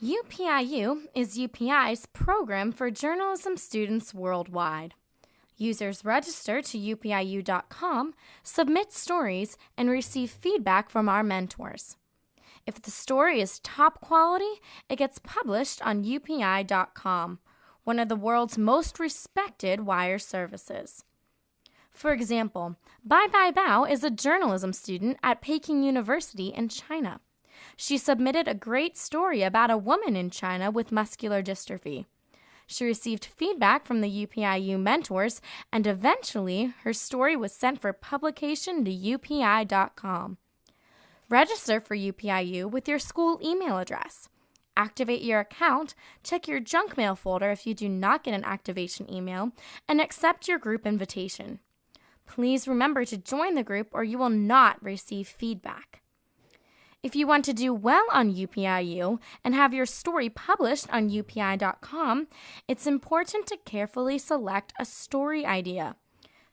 UPIU is UPI's program for journalism students worldwide. Users register to upiu.com, submit stories, and receive feedback from our mentors. If the story is top quality, it gets published on upi.com, one of the world's most respected wire services. For example, Bai Bai Bao is a journalism student at Peking University in China. She submitted a great story about a woman in China with muscular dystrophy. She received feedback from the UPIU mentors, and eventually her story was sent for publication to upi.com. Register for UPIU with your school email address. Activate your account, check your junk mail folder if you do not get an activation email, and accept your group invitation. Please remember to join the group or you will not receive feedback. If you want to do well on UPIU and have your story published on upi.com, it's important to carefully select a story idea.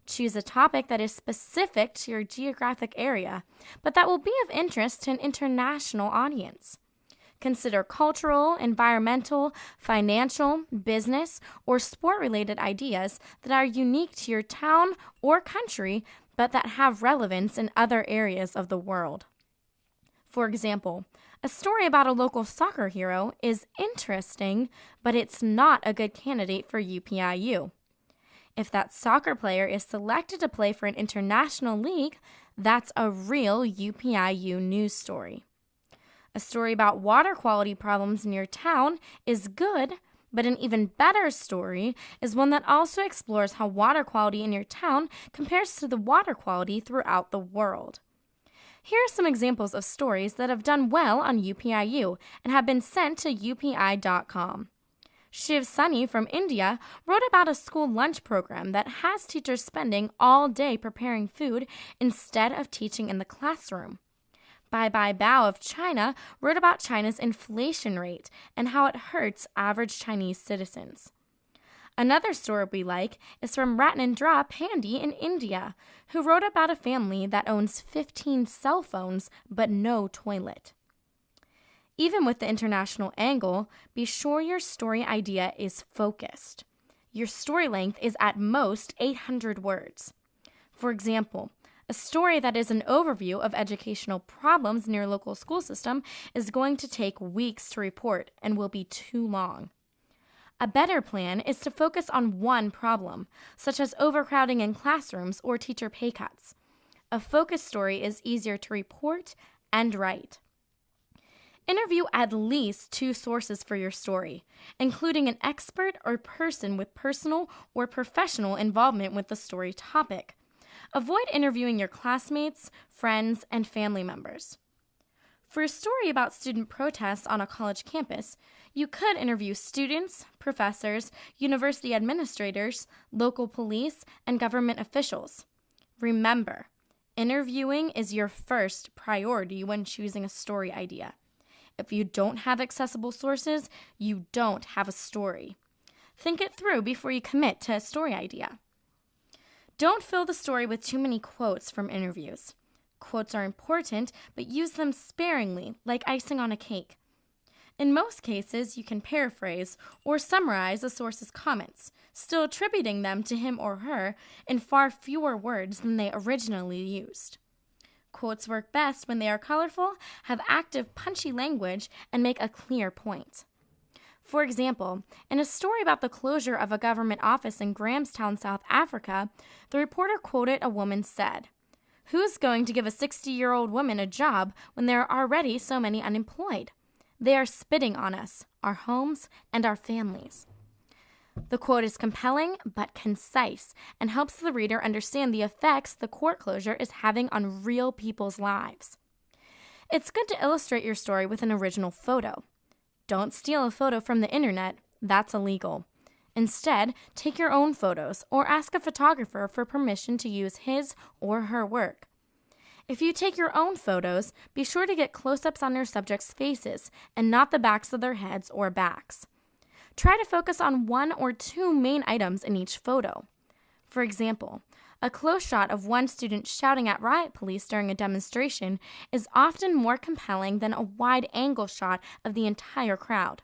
Choose a topic that is specific to your geographic area, but that will be of interest to an international audience. Consider cultural, environmental, financial, business, or sport-related ideas that are unique to your town or country, but that have relevance in other areas of the world. For example, a story about a local soccer hero is interesting, but it's not a good candidate for UPIU. If that soccer player is selected to play for an international league, that's a real UPIU news story. A story about water quality problems in your town is good, but an even better story is one that also explores how water quality in your town compares to the water quality throughout the world. Here are some examples of stories that have done well on UPIU and have been sent to upi.com. Shiv Sunny from India wrote about a school lunch program that has teachers spending all day preparing food instead of teaching in the classroom. Bai Bai Bao of China wrote about China's inflation rate and how it hurts average Chinese citizens. Another story we like is from Ratnendra Pandey in India, who wrote about a family that owns 15 cell phones but no toilet. Even with the international angle, be sure your story idea is focused. Your story length is at most 800 words. For example, a story that is an overview of educational problems in your local school system is going to take weeks to report and will be too long. A better plan is to focus on one problem, such as overcrowding in classrooms or teacher pay cuts. A focused story is easier to report and write. Interview at least 2 sources for your story, including an expert or person with personal or professional involvement with the story topic. Avoid interviewing your classmates, friends, and family members. For a story about student protests on a college campus, you could interview students, professors, university administrators, local police, and government officials. Remember, interviewing is your first priority when choosing a story idea. If you don't have accessible sources, you don't have a story. Think it through before you commit to a story idea. Don't fill the story with too many quotes from interviews. Quotes are important, but use them sparingly, like icing on a cake. In most cases, you can paraphrase or summarize a source's comments, still attributing them to him or her in far fewer words than they originally used. Quotes work best when they are colorful, have active, punchy language, and make a clear point. For example, in a story about the closure of a government office in Grahamstown, South Africa, the reporter quoted a woman said, "Who's going to give a 60-year-old woman a job when there are already so many unemployed? They are spitting on us, our homes, and our families." The quote is compelling but concise and helps the reader understand the effects the court closure is having on real people's lives. It's good to illustrate your story with an original photo. Don't steal a photo from the internet, that's illegal. Instead, take your own photos or ask a photographer for permission to use his or her work. If you take your own photos, be sure to get close-ups on your subjects' faces and not the backs of their heads or backs. Try to focus on 1 or 2 main items in each photo. For example, A close shot of one student shouting at riot police during a demonstration is often more compelling than a wide-angle shot of the entire crowd.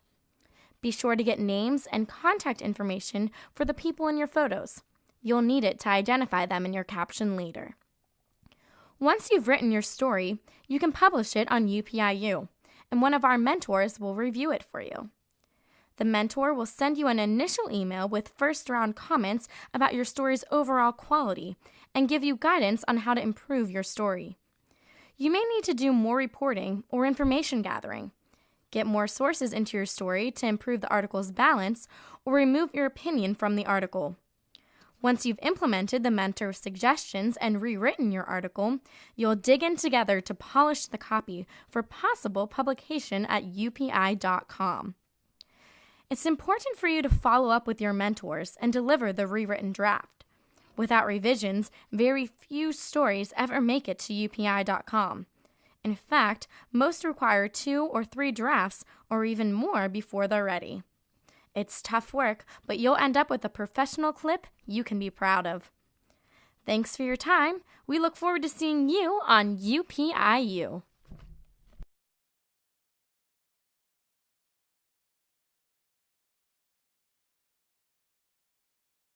Be sure to get names and contact information for the people in your photos. You'll need it to identify them in your caption later. Once you've written your story, you can publish it on UPIU, and one of our mentors will review it for you. The mentor will send you an initial email with first-round comments about your story's overall quality and give you guidance on how to improve your story. You may need to do more reporting or information gathering, get more sources into your story to improve the article's balance, or remove your opinion from the article. Once you've implemented the mentor's suggestions and rewritten your article, you'll dig in together to polish the copy for possible publication at upi.com. It's important for you to follow up with your mentors and deliver the rewritten draft. Without revisions, very few stories ever make it to upi.com. In fact, most require 2 or 3 drafts or even more before they're ready. It's tough work, but you'll end up with a professional clip you can be proud of. Thanks for your time. We look forward to seeing you on UPIU.